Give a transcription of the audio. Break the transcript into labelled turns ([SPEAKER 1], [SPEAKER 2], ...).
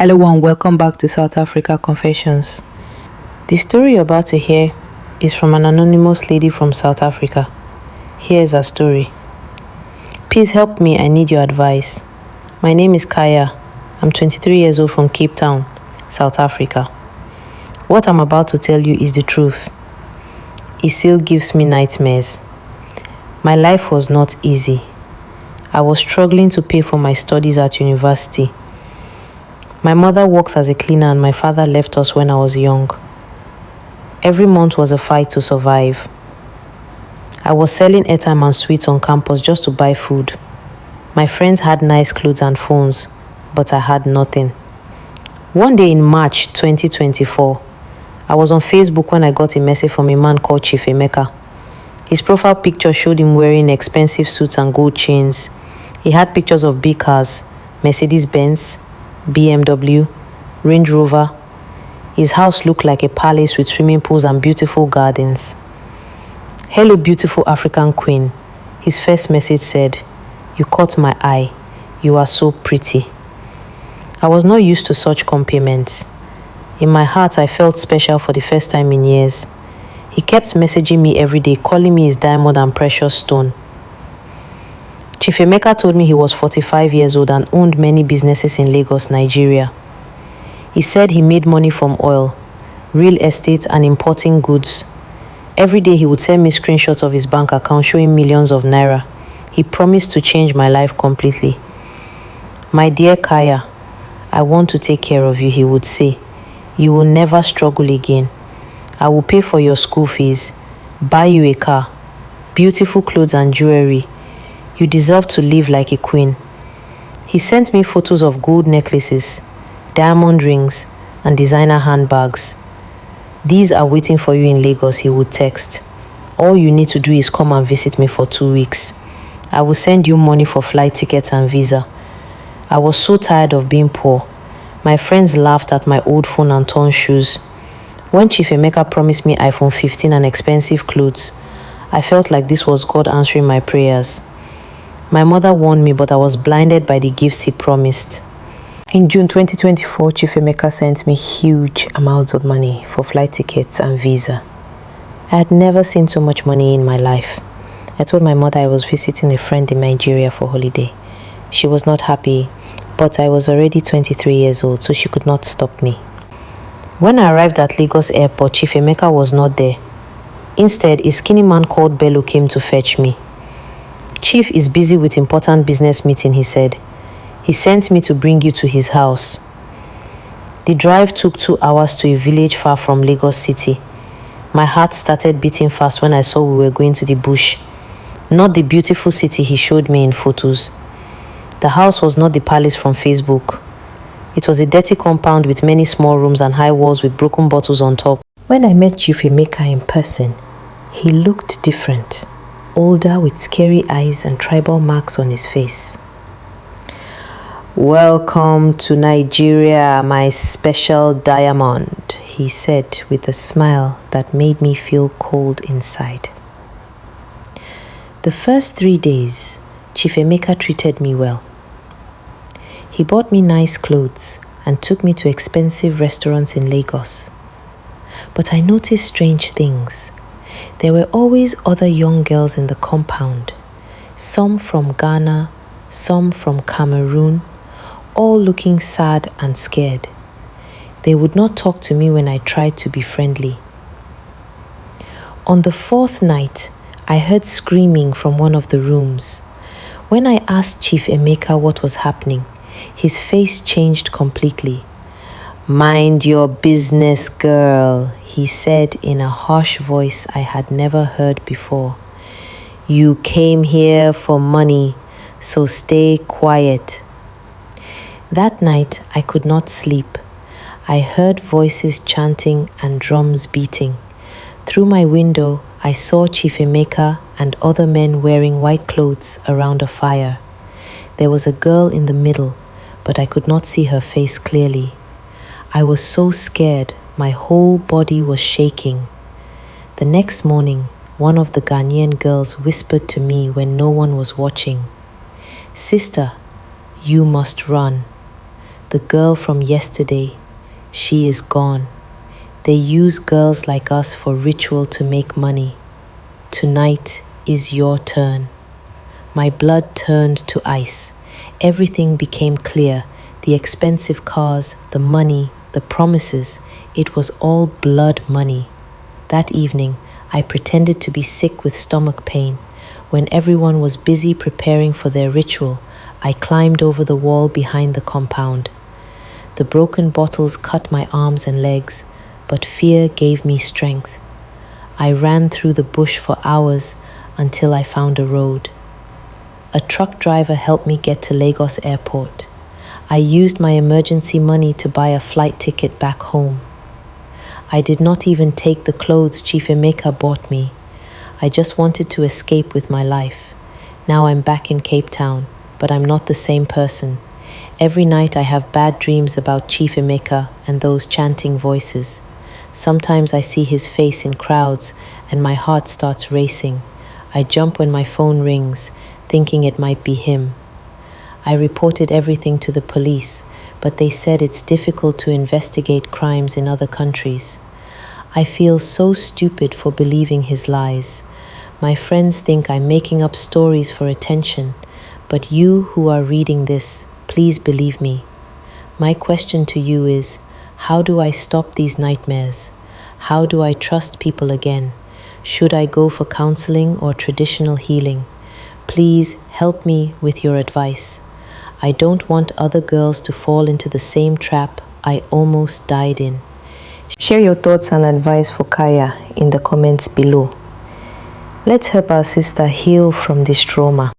[SPEAKER 1] Hello and welcome back to South Africa Confessions. The story you're about to hear is from an anonymous lady from South Africa. Here is her story. Please help me, I need your advice. My name is Kaya. I'm 23 years old from Cape Town, South Africa. What I'm about to tell you is the truth. It still gives me nightmares. My life was not easy. I was struggling to pay for my studies at university. My mother works as a cleaner and my father left us when I was young. Every month was a fight to survive. I was selling airtime and sweets on campus just to buy food. My friends had nice clothes and phones, but I had nothing. One day in March 2024, I was on Facebook when I got a message from a man called Chief Emeka. His profile picture showed him wearing expensive suits and gold chains. He had pictures of big cars, Mercedes-Benz, BMW, Range Rover. His house looked like a palace with swimming pools and beautiful gardens. Hello, beautiful African queen. His first message said, "You caught my eye. You are so pretty." I was not used to such compliments. In my heart, I felt special for the first time in years. He kept messaging me every day, calling me his diamond and precious stone. Chief Emeka told me he was 45 years old and owned many businesses in Lagos, Nigeria. He said he made money from oil, real estate and importing goods. Every day he would send me screenshots of his bank account showing millions of naira. He promised to change my life completely. "My dear Kaya, I want to take care of you," he would say. "You will never struggle again. I will pay for your school fees, buy you a car, beautiful clothes and jewelry. You deserve to live like a queen." He sent me photos of gold necklaces, diamond rings, and designer handbags. "These are waiting for you in Lagos," he would text. "All you need to do is come and visit me for 2 weeks. I will send you money for flight tickets and visa." I was so tired of being poor. My friends laughed at my old phone and torn shoes. When Chief Emeka promised me iPhone 15 and expensive clothes, I felt like this was God answering my prayers. My mother warned me, but I was blinded by the gifts he promised. In June 2024, Chief Emeka sent me huge amounts of money for flight tickets and visa. I had never seen so much money in my life. I told my mother I was visiting a friend in Nigeria for holiday. She was not happy, but I was already 23 years old, so she could not stop me. When I arrived at Lagos Airport, Chief Emeka was not there. Instead, a skinny man called Bello came to fetch me. "Chief is busy with important business meeting," he said. "He sent me to bring you to his house." The drive took 2 hours to a village far from Lagos City. My heart started beating fast when I saw we were going to the bush. Not the beautiful city he showed me in photos. The house was not the palace from Facebook. It was a dirty compound with many small rooms and high walls with broken bottles on top. When I met Chief Emeka in person, he looked different. Older with scary eyes and tribal marks on his face. "Welcome to Nigeria, my special diamond," he said with a smile that made me feel cold inside. The first 3 days, Chief Emeka treated me well. He bought me nice clothes and took me to expensive restaurants in Lagos. But I noticed strange things. There were always other young girls in the compound, some from Ghana, some from Cameroon, all looking sad and scared. They would not talk to me when I tried to be friendly. On the 4th night, I heard screaming from one of the rooms. When I asked Chief Emeka what was happening, his face changed completely. "Mind your business, girl," he said in a harsh voice I had never heard before. "You came here for money, so stay quiet." That night, I could not sleep. I heard voices chanting and drums beating. Through my window, I saw Chief Emeka and other men wearing white clothes around a fire. There was a girl in the middle, but I could not see her face clearly. I was so scared, my whole body was shaking. The next morning, one of the Ghanaian girls whispered to me when no one was watching, "Sister, you must run." The girl from yesterday, she is gone. They use girls like us for ritual to make money. Tonight is your turn. My blood turned to ice. Everything became clear. The expensive cars, the money, the promises. It was all blood money. That evening, I pretended to be sick with stomach pain. When everyone was busy preparing for their ritual, I climbed over the wall behind the compound. The broken bottles cut my arms and legs, but fear gave me strength. I ran through the bush for hours until I found a road. A truck driver helped me get to Lagos Airport. I used my emergency money to buy a flight ticket back home. I did not even take the clothes Chief Emeka bought me. I just wanted to escape with my life. Now I'm back in Cape Town, but I'm not the same person. Every night I have bad dreams about Chief Emeka and those chanting voices. Sometimes I see his face in crowds and my heart starts racing. I jump when my phone rings, thinking it might be him. I reported everything to the police, but they said it's difficult to investigate crimes in other countries. I feel so stupid for believing his lies. My friends think I'm making up stories for attention, but you who are reading this, please believe me. My question to you is, how do I stop these nightmares? How do I trust people again? Should I go for counseling or traditional healing? Please help me with your advice. I don't want other girls to fall into the same trap I almost died in. Share your thoughts and advice for Kaya in the comments below. Let's help our sister heal from this trauma.